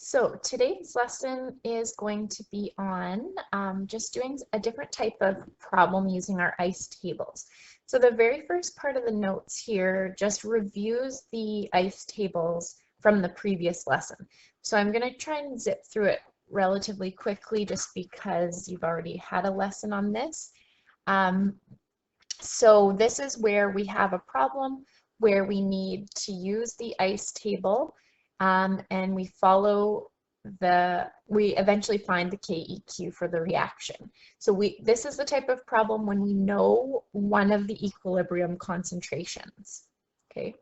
So today's lesson is going to be on just doing a different type of problem using our ICE tables. So the very first part of the notes here just reviews the ICE tables from the previous lesson. So I'm going to try and zip through it relatively quickly just because you've already had a lesson on this. So this is where we have a problem where we need to use the ICE table and we eventually find the Keq for the reaction. So this is the type of problem when we know one of the equilibrium concentrations. Okay,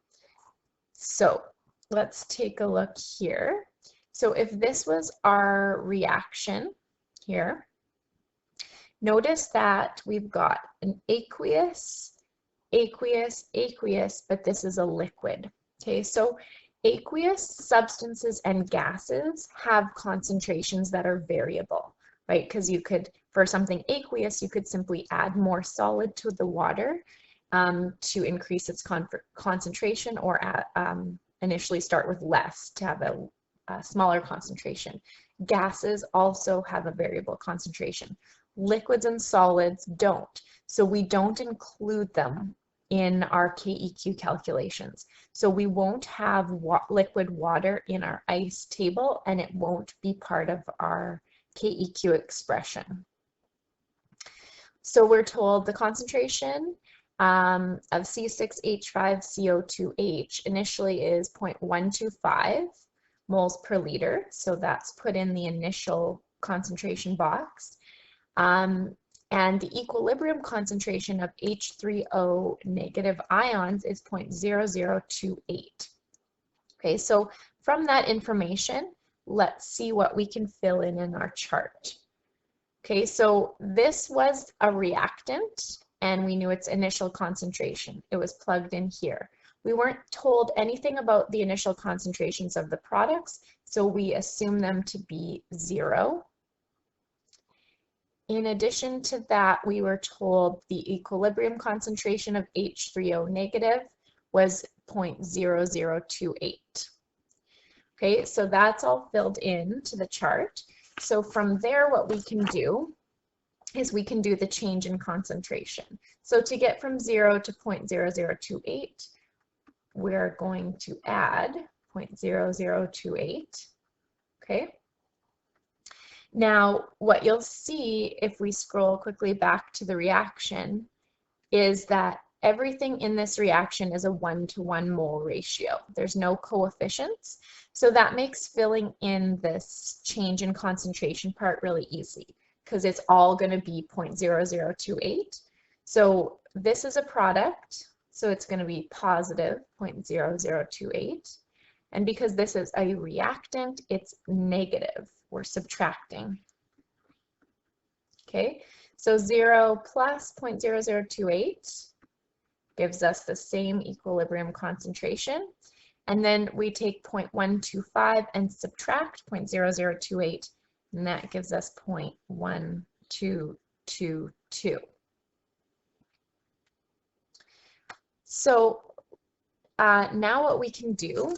so let's take a look here. So if this was our reaction here, notice that we've got an aqueous, but this is a liquid. Okay, so aqueous substances and gases have concentrations that are variable, right? Because you could, for something aqueous, you could simply add more solid to the water to increase its concentration, or initially start with less to have a smaller concentration. Gases also have a variable concentration. Liquids and solids don't, so we don't include them in our Keq calculations. So we won't have liquid water in our ICE table, and it won't be part of our Keq expression. So we're told the concentration of C6H5CO2H initially is 0.125 moles per liter. So that's put in the initial concentration box. And the equilibrium concentration of H3O negative ions is 0.0028. Okay, so from that information, let's see what we can fill in our chart. Okay, so this was a reactant, and we knew its initial concentration. It was plugged in here. We weren't told anything about the initial concentrations of the products, so we assume them to be 0. In addition to that, we were told the equilibrium concentration of H3O negative was 0.0028. Okay, so that's all filled in to the chart. So from there, what we can do is we can do the change in concentration. So to get from 0 to 0.0028, we're going to add 0.0028. Okay. Now, what you'll see if we scroll quickly back to the reaction is that everything in this reaction is a 1-to-1 mole ratio. There's no coefficients, so that makes filling in this change in concentration part really easy because it's all going to be 0.0028. So this is a product, so it's going to be positive 0.0028. And because this is a reactant, it's negative. We're subtracting. Okay, so 0 plus 0.0028 gives us the same equilibrium concentration. And then we take 0.125 and subtract 0.0028, and that gives us 0.1222. So now what we can do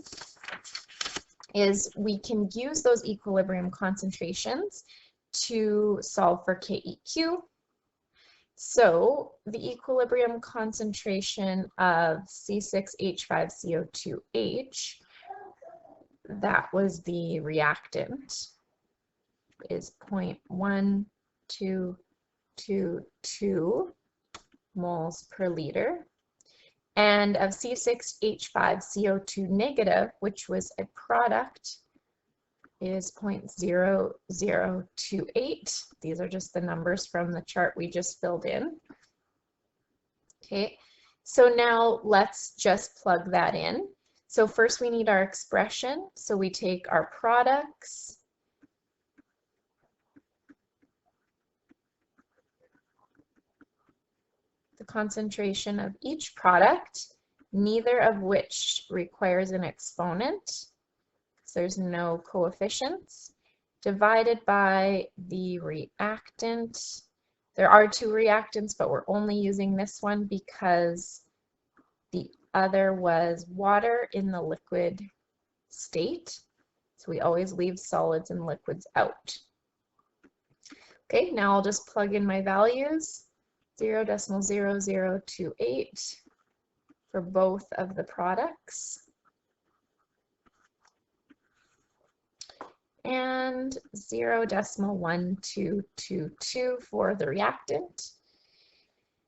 is we can use those equilibrium concentrations to solve for Keq. So the equilibrium concentration of C6H5CO2H, that was the reactant, is 0.1222 moles per liter. And of C6H5CO2 negative, which was a product, is 0.0028. These are just the numbers from the chart we just filled in. Okay, so now let's just plug that in. So first we need our expression. So we take our products, the concentration of each product, neither of which requires an exponent, so there's no coefficients, divided by the reactant. There are 2 reactants, but we're only using this one because the other was water in the liquid state. So we always leave solids and liquids out. Okay, now I'll just plug in my values, 0.0028 for both of the products, and 0.1222 for the reactant.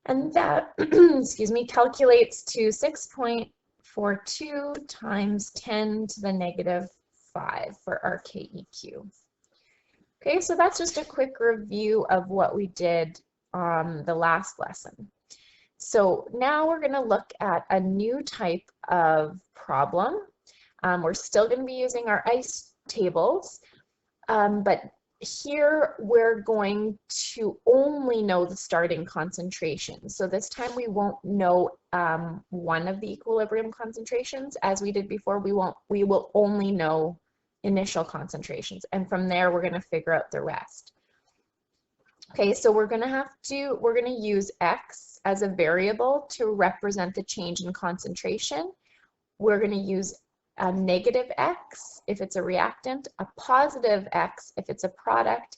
And that, excuse me, calculates to 6.42 times 10 to the negative 5 for our Keq. Okay, so that's just a quick review of what we did on the last lesson. So now we're going to look at a new type of problem. We're still going to be using our ICE tables, but here we're going to only know the starting concentration. So this time we won't know one of the equilibrium concentrations. As we did before, we will only know initial concentrations, and from there we're going to figure out the rest. Okay, so we're going to use x as a variable to represent the change in concentration. We're going to use a negative x if it's a reactant, a positive x if it's a product,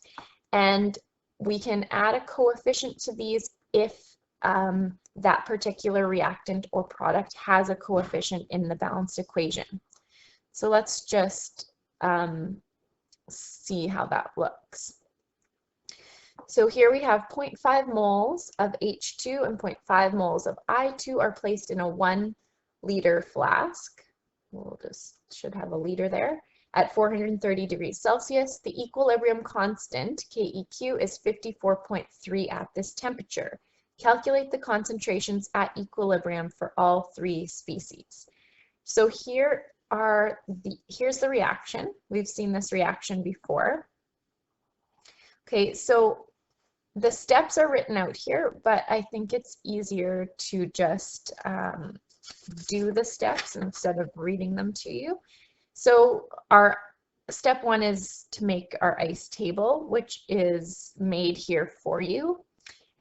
and we can add a coefficient to these if that particular reactant or product has a coefficient in the balanced equation. So let's just see how that looks. So here we have 0.5 moles of H2 and 0.5 moles of I2 are placed in a 1 liter flask. We'll should have a liter there. At 430 degrees Celsius, the equilibrium constant, Keq, is 54.3 at this temperature. Calculate the concentrations at equilibrium for all three species. So here's the reaction. We've seen this reaction before. Okay, so the steps are written out here, but I think it's easier to just do the steps instead of reading them to you. So our step 1 is to make our ICE table, which is made here for you.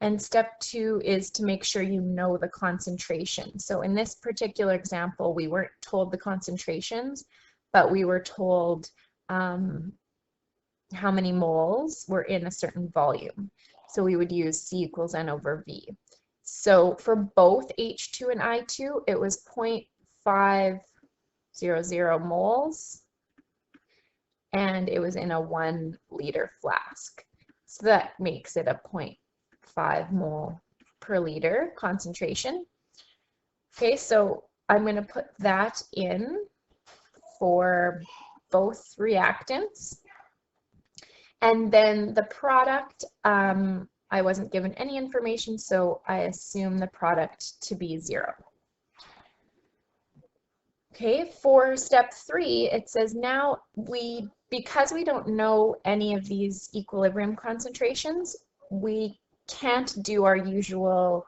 And step 2 is to make sure you know the concentration. So in this particular example, we weren't told the concentrations, but we were told how many moles were in a certain volume. So we would use C equals N over V. So for both H2 and I2, it was 0.500 moles, and it was in a 1 liter flask. So that makes it a 0.5 mole per liter concentration. Okay, so I'm going to put that in for both reactants. And then the product, I wasn't given any information, so I assume the product to be 0. Okay, for step 3, it says now because we don't know any of these equilibrium concentrations, we can't do our usual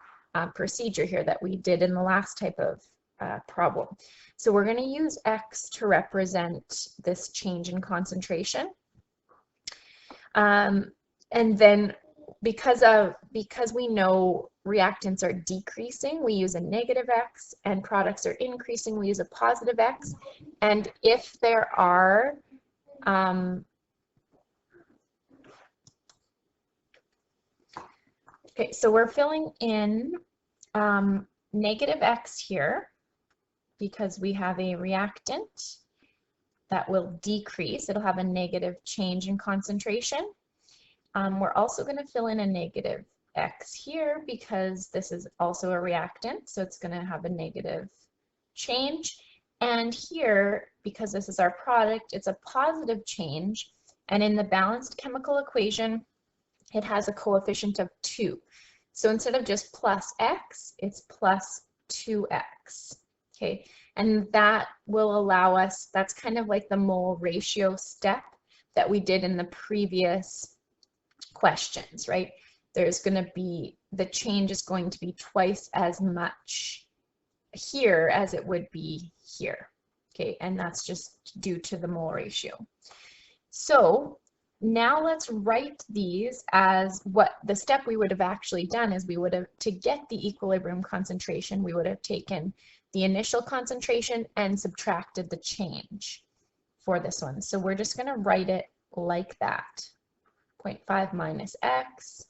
procedure here that we did in the last type of problem. So we're going to use x to represent this change in concentration. And then because we know reactants are decreasing, we use a negative x, and products are increasing, we use a positive x. And if there are okay, so we're filling in negative x here because we have a reactant that will decrease. It'll have a negative change in concentration. We're also going to fill in a negative x here because this is also a reactant, so it's going to have a negative change. And here, because this is our product, it's a positive change, and in the balanced chemical equation, it has a coefficient of 2. So instead of just plus x, it's plus 2x. Okay, and that will allow us, that's kind of like the mole ratio step that we did in the previous questions, right? There's going to be, the change is going to be twice as much here as it would be here. Okay, and that's just due to the mole ratio. So now let's write these as what the step we would have actually done is we would have, to get the equilibrium concentration, we would have taken the initial concentration and subtracted the change. for this one. So we're just going to write it like that. 0.5 minus x,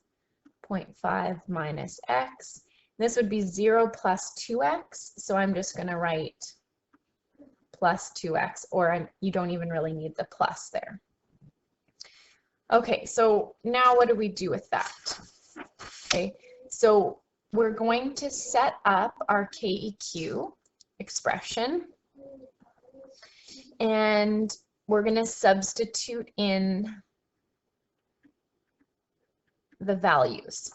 0.5 minus x. This would be 0 plus 2x, so I'm just going to write plus 2x, or you don't even really need the plus there. Okay, so now what do we do with that? Okay, so we're going to set up our Keq expression, and we're going to substitute in the values.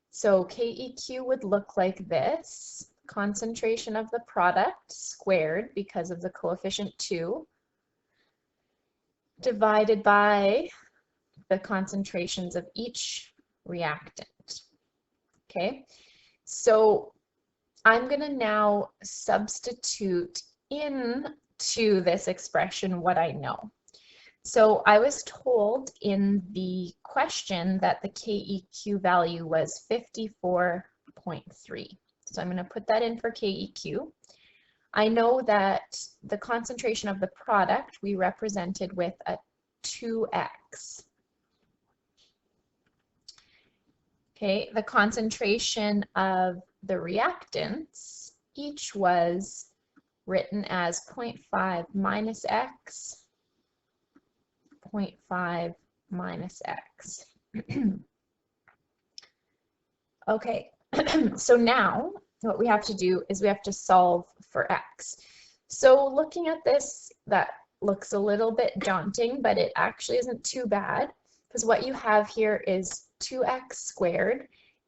So Keq would look like this: concentration of the product squared because of the coefficient 2 divided by the concentrations of each reactant. Okay, so I'm going to now substitute into this expression what I know. So I was told in the question that the Keq value was 54.3. So I'm going to put that in for Keq. I know that the concentration of the product we represented with a 2x. Okay, the concentration of the reactants each was written as 0.5 minus x, 0.5 minus x. Okay, so now what we have to do is we have to solve for x. So looking at this, that looks a little bit daunting, but it actually isn't too bad, because what you have here is 2x squared,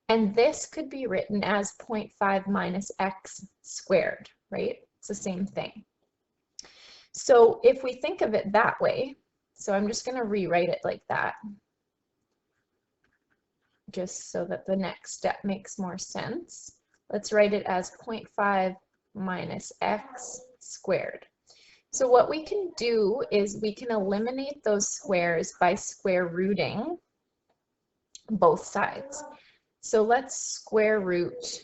and this could be written as 0.5 minus x squared, right? It's the same thing. So if we think of it that way, so I'm just going to rewrite it like that, just so that the next step makes more sense. Let's write it as 0.5 minus x squared. So what we can do is we can eliminate those squares by square rooting both sides. So let's square root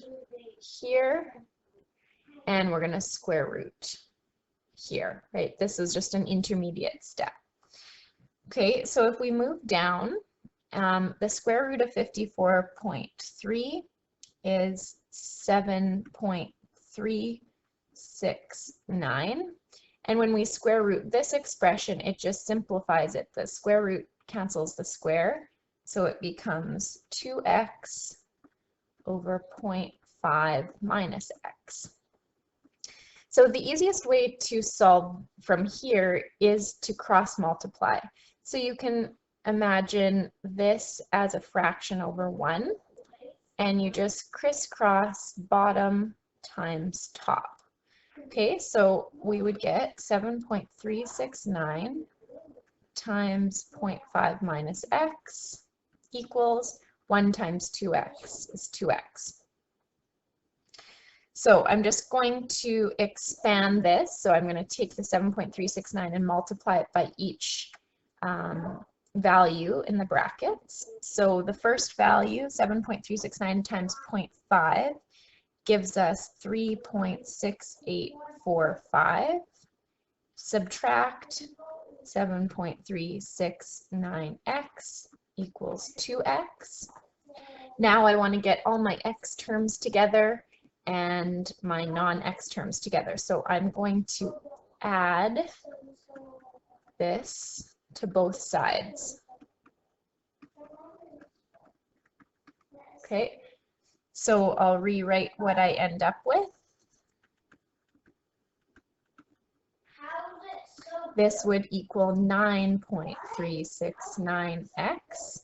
here, and we're going to square root here, right? This is just an intermediate step. Okay, so if we move down, the square root of 54.3 is 7.369. And when we square root this expression, it just simplifies it. The square root cancels the square, so it becomes 2x over 0.5 minus x. So the easiest way to solve from here is to cross multiply. So you can imagine this as a fraction over 1, and you just crisscross bottom times top. Okay, so we would get 7.369 times 0.5 minus x equals 1 times 2x is 2x. So I'm just going to expand this. So I'm going to take the 7.369 and multiply it by each value in the brackets. So the first value, 7.369 times 0.5, gives us 3.6845. Subtract 7.369x equals 2x. Now I want to get all my x terms together and my non-x terms together. So I'm going to add this to both sides. Okay, so I'll rewrite what I end up with. This would equal 9.369x.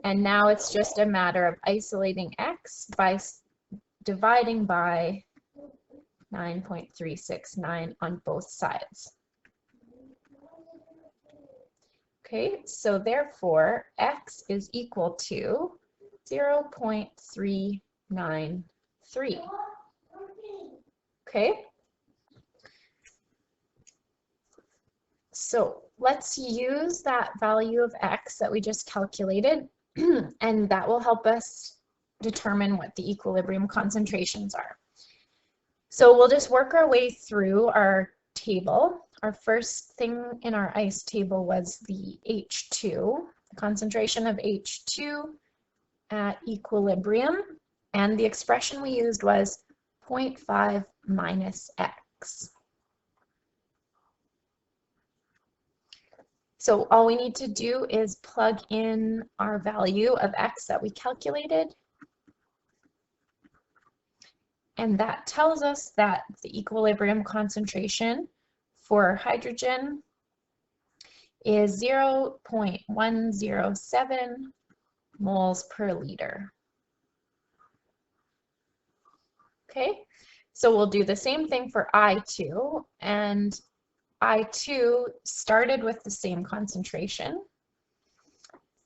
And now it's just a matter of isolating x by dividing by 9.369 on both sides. Okay, so therefore x is equal to 0.393. Okay, so let's use that value of x that we just calculated, and that will help us determine what the equilibrium concentrations are. So we'll just work our way through our table. our first thing in our ice table was the H2, the concentration of H2 at equilibrium, and the expression we used was 0.5 minus x. So all we need to do is plug in our value of x that we calculated, and that tells us that the equilibrium concentration for hydrogen is 0.107 moles per liter. Okay, so we'll do the same thing for I2, and I2 started with the same concentration,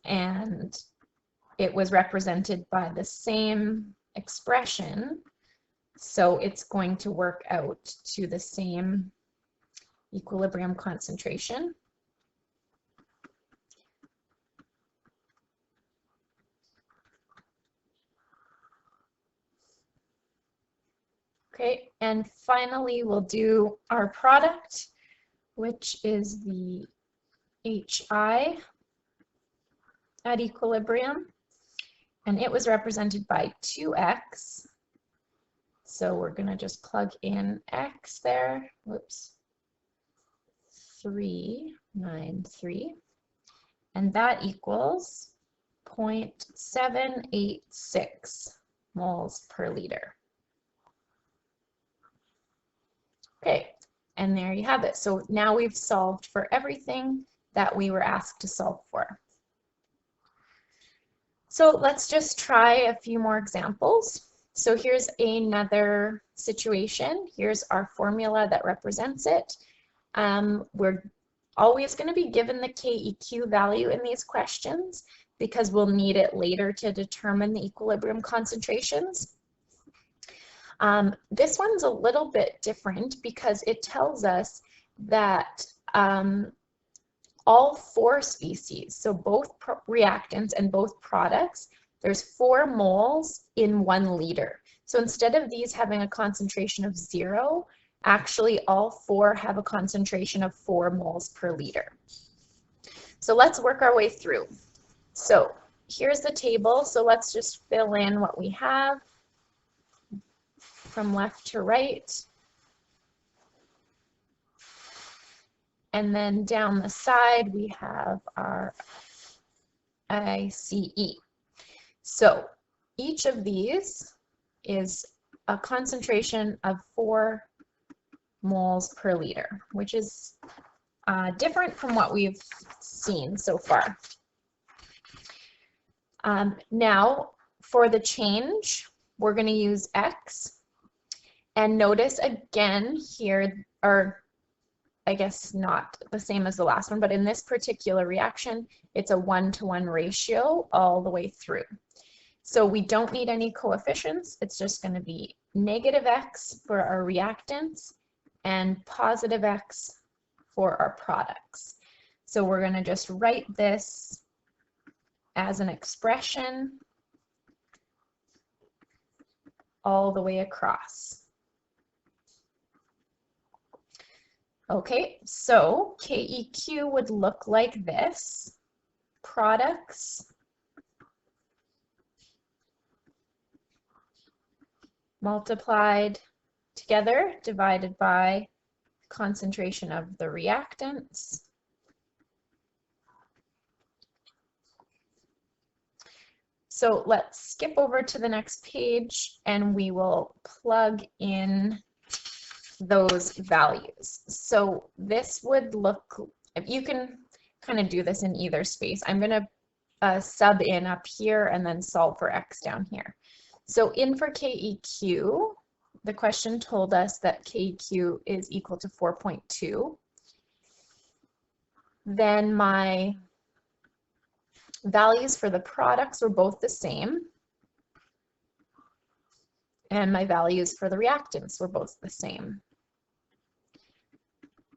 and it was represented by the same expression, so it's going to work out to the same equilibrium concentration. Okay, and finally we'll do our product, which is the HI at equilibrium, and it was represented by 2x. So we're going to just plug in x there. Whoops. 393. And that equals 0.786 moles per liter. Okay, and there you have it. So now we've solved for everything that we were asked to solve for. So let's just try a few more examples. So here's another situation. Here's our formula that represents it. We're always going to be given the Keq value in these questions because we'll need it later to determine the equilibrium concentrations. This one's a little bit different because it tells us that all four species, so both reactants and both products, there's 4 moles in 1 liter. So instead of these having a concentration of 0, actually all 4 have a concentration of 4 moles per liter. So let's work our way through. So here's the table. So let's just fill in what we have from left to right. And then down the side we have our ICE. So each of these is a concentration of 4 moles per liter, which is different from what we've seen so far. Now, for the change, we're going to use x. And notice again here, or I guess not the same as the last one, but in this particular reaction, it's a 1-to-1 ratio all the way through. So we don't need any coefficients. It's just going to be negative x for our reactants and positive x for our products. So we're going to just write this as an expression all the way across. Okay, so Keq would look like this. Products multiplied together divided by concentration of the reactants. So let's skip over to the next page and we will plug in those values. So this would look, you can kind of do this in either space. I'm going to sub in up here and then solve for x down here. So in for Keq, the question told us that Keq is equal to 4.2. Then my values for the products were both the same. And my values for the reactants were both the same.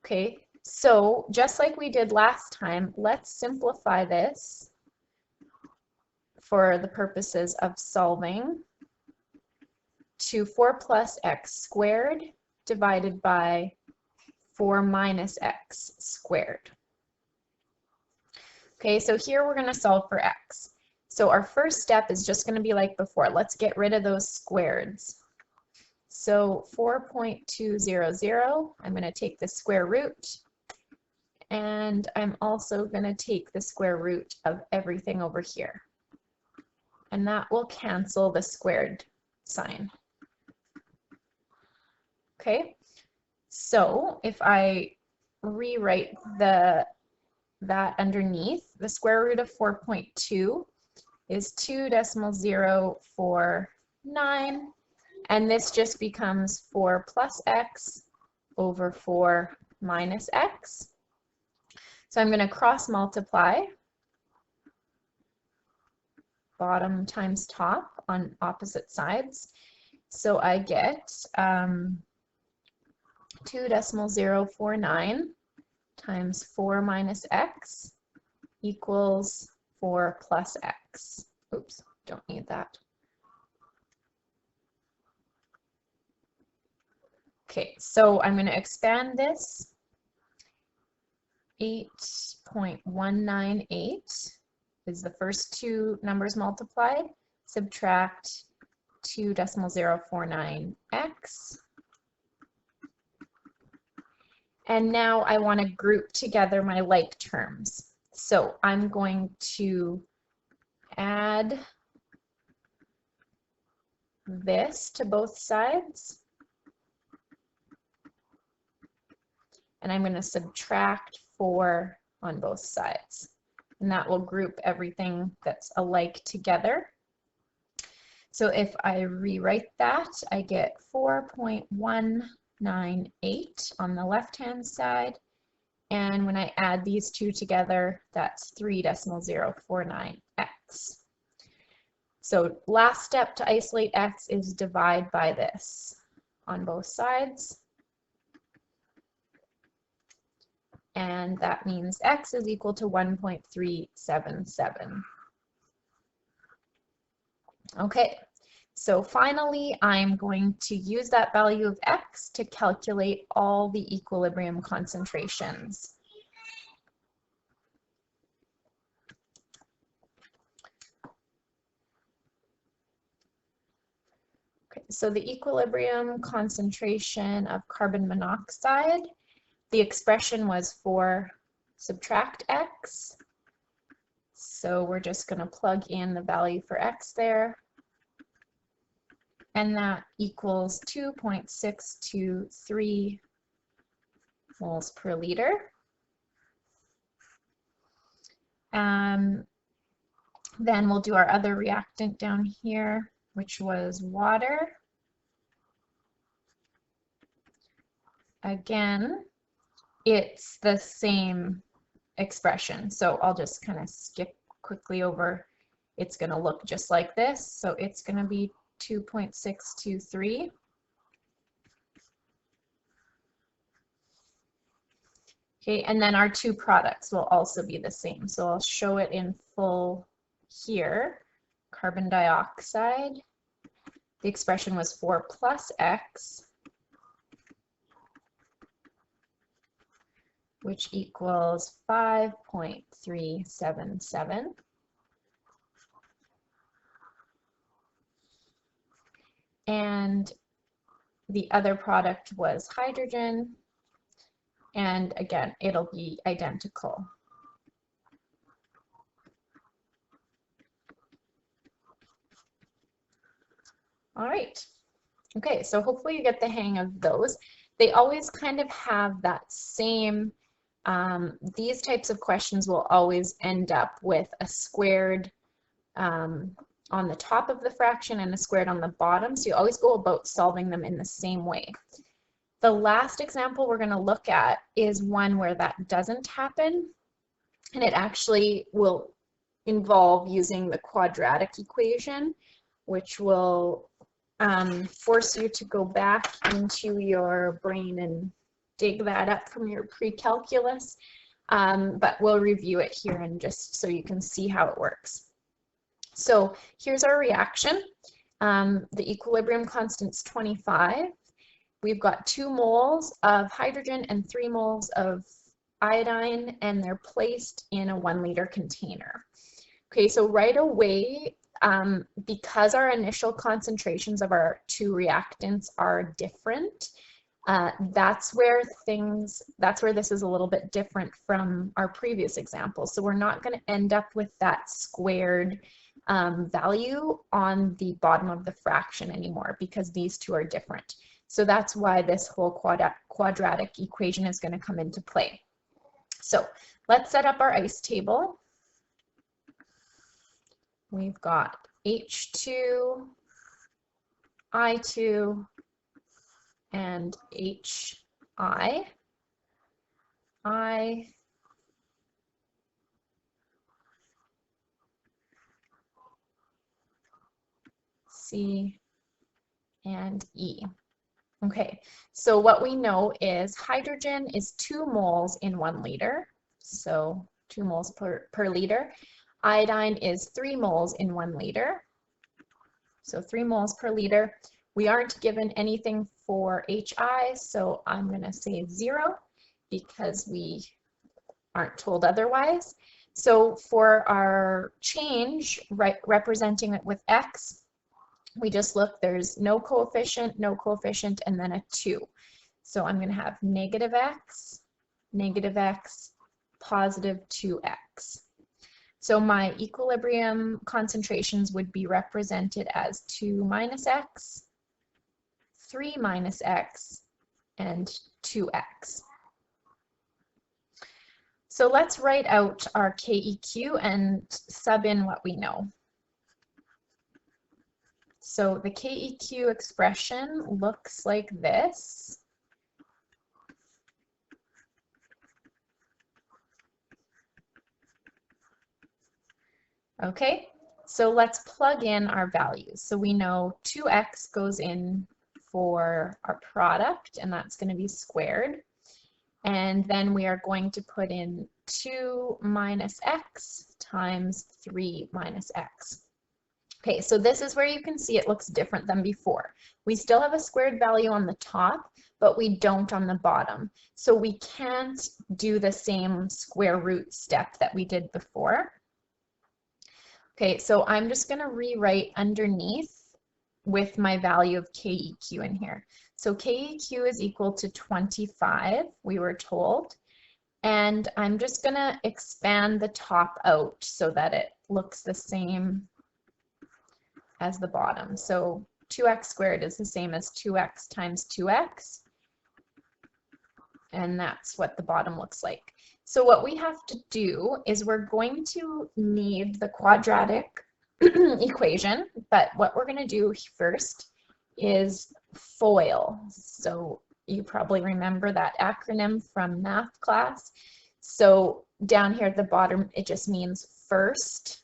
Okay, so just like we did last time, let's simplify this for the purposes of solving to 4 plus x squared divided by 4 minus x squared. Okay, so here we're going to solve for x. So our first step is just going to be like before. Let's get rid of those squareds. So 4.200, I'm going to take the square root, and I'm also going to take the square root of everything over here. And that will cancel the squared sign. Okay, so if I rewrite that underneath, the square root of 4.2 is 2.049, and this just becomes 4 plus x over 4 minus x. So I'm going to cross multiply bottom times top on opposite sides. So I get 2.049 times 4 minus x equals 4 plus x. Oops, don't need that. Okay, so I'm going to expand this. 8.198 is the first two numbers multiplied. Subtract 2.049x. And now I want to group together my like terms. So I'm going to add this to both sides. And I'm going to subtract 4 on both sides. And that will group everything that's alike together. So if I rewrite that, I get 4.198 on the left-hand side. And when I add these two together, that's 3.049x. So last step to isolate x is divide by this on both sides. And that means x is equal to 1.377. Okay, so finally I'm going to use that value of x to calculate all the equilibrium concentrations. Okay, so the equilibrium concentration of carbon monoxide, the expression was for subtract x. So we're just going to plug in the value for x there. And that equals 2.623 moles per liter. Then we'll do our other reactant down here, which was water. Again, it's the same expression, so I'll just kind of skip quickly over. It's going to look just like this, so it's going to be 2.623. Okay, and then our two products will also be the same, so I'll show it in full here. Carbon dioxide, the expression was 4 plus x, which equals 5.377. And the other product was hydrogen, and again, it'll be identical. All right. Okay, so hopefully you get the hang of those. They always kind of have that same, these types of questions will always end up with a squared on the top of the fraction and a squared on the bottom. So you always go about solving them in the same way. The last example we're going to look at is one where that doesn't happen, and it actually will involve using the quadratic equation, which will force you to go back into your brain and dig that up from your pre-calculus, but we'll review it here and just so you can see how it works. So here's our reaction. The equilibrium constant's 25. we've got 2 moles of hydrogen and 3 moles of iodine, and they're placed in a 1-liter container. Okay, so right away, because our initial concentrations of our 2 reactants are different, that's where this is a little bit different from our previous example. So we're not going to end up with that squared value on the bottom of the fraction anymore, because these 2 are different. So that's why this whole quadratic equation is going to come into play. So let's set up our ice table. We've got H2, I2, and HI. I, C, and E. Okay, so what we know is hydrogen is 2 moles in 1 liter, so 2 moles per liter. Iodine is 3 moles in 1 liter, so 3 moles per liter. We aren't given anything for HI, so I'm going to say 0 because we aren't told otherwise. So for our change, representing it with X, we just look, there's no coefficient, and then a 2. So I'm going to have negative X, positive 2X. So my equilibrium concentrations would be represented as 2 minus X, 3 minus X, and 2X. So let's write out our Keq and sub in what we know. So the Keq expression looks like this. Okay, so let's plug in our values. So we know 2x goes in for our product, and that's going to be squared. And then we are going to put in 2 minus x times 3 minus x. Okay, so this is where you can see it looks different than before. We still have a squared value on the top, but we don't on the bottom. So we can't do the same square root step that we did before. Okay, so I'm just going to rewrite underneath with my value of Keq in here. So Keq is equal to 25, we were told. And I'm just going to expand the top out so that it looks the same as the bottom. So 2x squared is the same as 2x times 2x. And that's what the bottom looks like. So what we have to do is we're going to need the quadratic equation, but what we're going to do first is FOIL. So you probably remember that acronym from math class. So down here at the bottom, it just means first,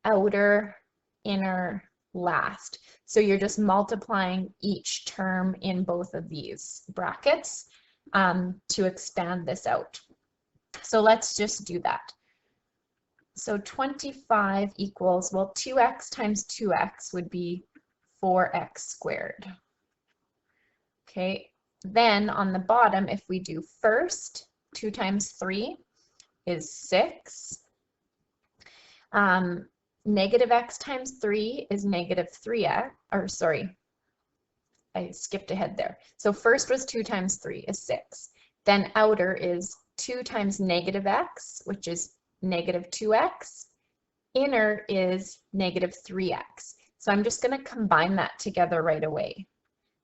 outer, inner, last. So you're just multiplying each term in both of these brackets to expand this out. So let's just do that. So 25 equals, well, 2x times 2x would be 4x squared. Okay, then on the bottom, if we do first, 2 times 3 is 6. Negative x times 3 is negative 3x, or sorry, I skipped ahead there. So first was 2 times 3 is 6. Then outer is 2 times negative x, which is negative 2x. Inner is negative 3x. So I'm just going to combine that together right away.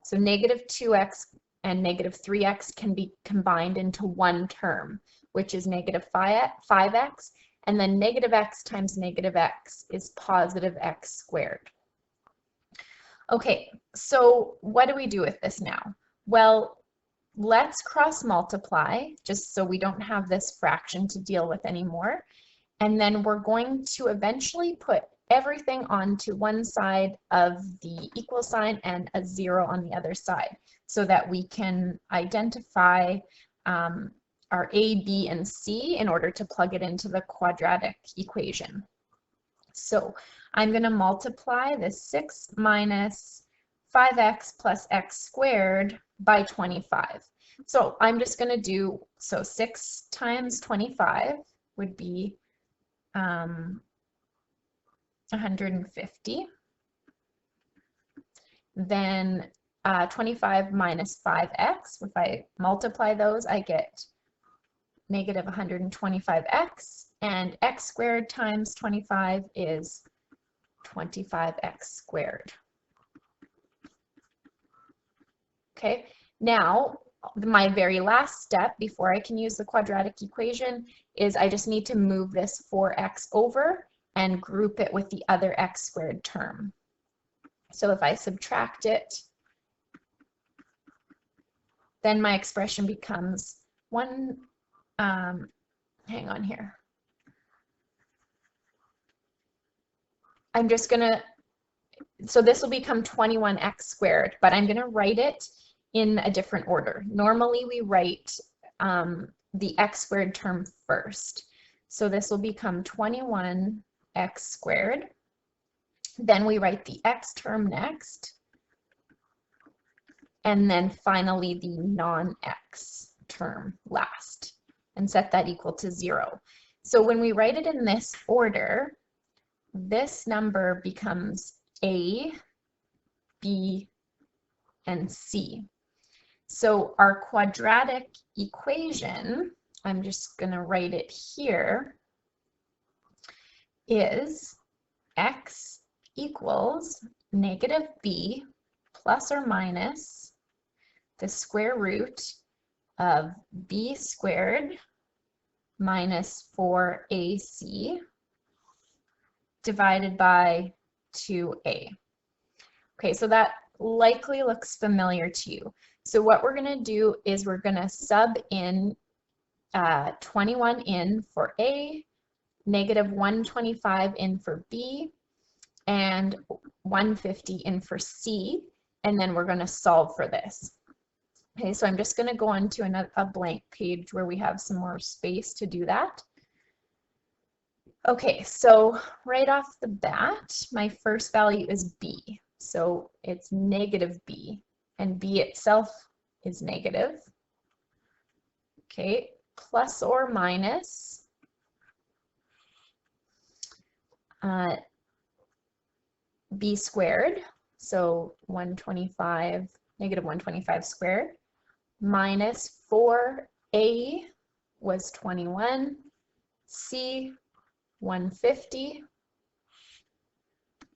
So negative 2x and negative 3x can be combined into one term, which is negative 5x. And then negative x times negative x is positive x squared. Okay, so what do we do with this now? Well, let's cross multiply just so we don't have this fraction to deal with anymore. And then we're going to eventually put everything onto one side of the equal sign and a 0 on the other side so that we can identify our A, B, and C in order to plug it into the quadratic equation. So I'm going to multiply this 6 minus 5x plus x squared by 25. So I'm just going to do, so 6 times 25 would be 150. Then 25 minus 5x, if I multiply those, I get negative 125x, and x squared times 25 is 25x squared. Okay, now my very last step before I can use the quadratic equation is I just need to move this 4x over and group it with the other x squared term. So if I subtract it, then my expression becomes hang on here. I'm just gonna, so this will become 21x squared, but I'm gonna write it in a different order. Normally we write the x squared term first. So this will become 21x squared. Then we write the x term next. And then finally the non-x term last, and set that equal to 0. So when we write it in this order, this number becomes a, b, and c. So our quadratic equation, I'm just going to write it here, is x equals negative b plus or minus the square root of b squared minus 4ac divided by 2a. Okay, so that likely looks familiar to you. So what we're going to do is we're going to sub in 21 in for a, negative 125 in for b, and 150 in for c, and then we're going to solve for this. Okay, so I'm just going to go on to a blank page where we have some more space to do that. Okay, so right off the bat, my first value is b. So it's negative b, and b itself is negative. Okay, plus or minus b squared, so 125, negative 125 squared, minus 4a was 21, c 150,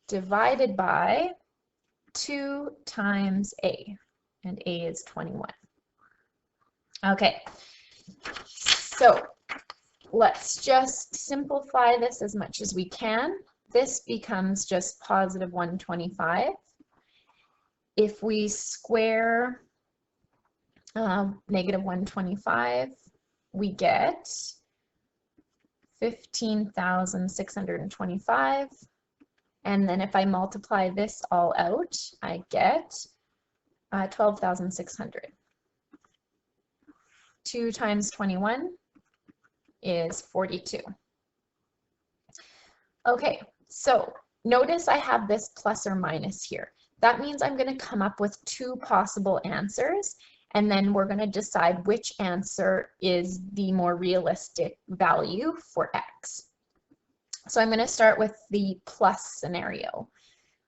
divided by 2 times a, and a is 21. Okay, so let's just simplify this as much as we can. This becomes just positive 125. If we square negative 125, we get 15,625. And then if I multiply this all out, I get 12,600. 2 times 21 is 42. Okay, so notice I have this plus or minus here. That means I'm going to come up with 2 possible answers, and then we're going to decide which answer is the more realistic value for x. So I'm going to start with the plus scenario.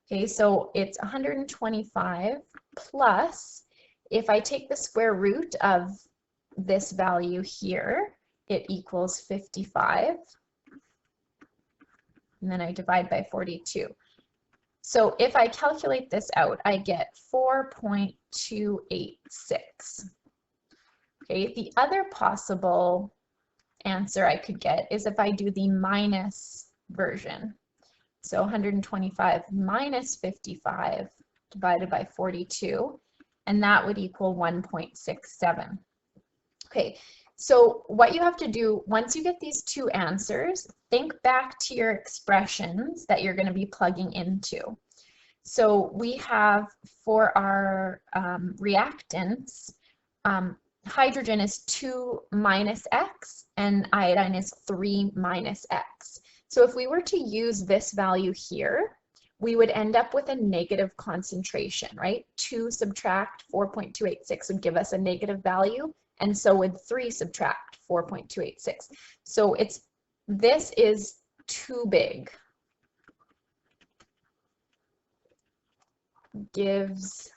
Okay, so it's 125 plus, if I take the square root of this value here, it equals 55. And then I divide by 42. So if I calculate this out, I get 4.286. Okay, the other possible answer I could get is if I do the minus version. So 125 minus 55 divided by 42, and that would equal 1.67. Okay, so what you have to do, once you get these 2 answers, think back to your expressions that you're going to be plugging into. So we have, for our reactants, hydrogen is 2 minus x, and iodine is 3 minus x. So if we were to use this value here, we would end up with a negative concentration, right? 2 subtract 4.286 would give us a negative value, and so would 3 subtract 4.286. So this is too big. Gives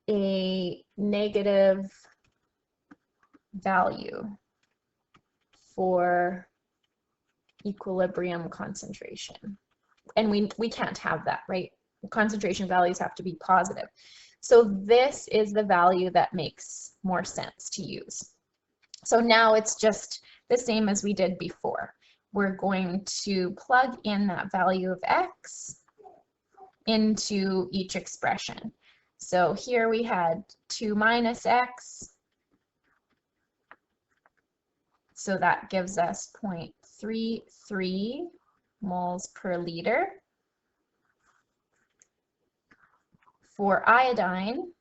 a negative value for equilibrium concentration. And we can't have that, right? Concentration values have to be positive. So this is the value that makes more sense to use. So now it's just the same as we did before. We're going to plug in that value of x into each expression. So here we had 2 minus x. So that gives us 0.33 moles per liter. For iodine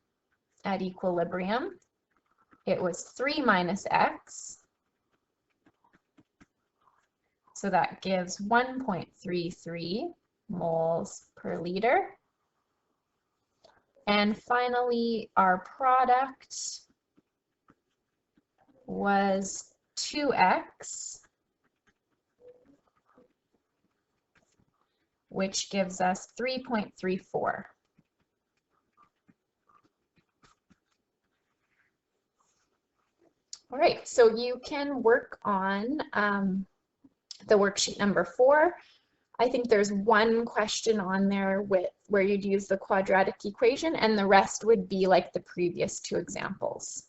at equilibrium, it was 3 minus x. So that gives 1.33 moles per liter. And finally, our product was 2x, which gives us 3.34. All right, so you can work on the worksheet number 4. I think there's one question on there where you'd use the quadratic equation, and the rest would be like the previous 2 examples.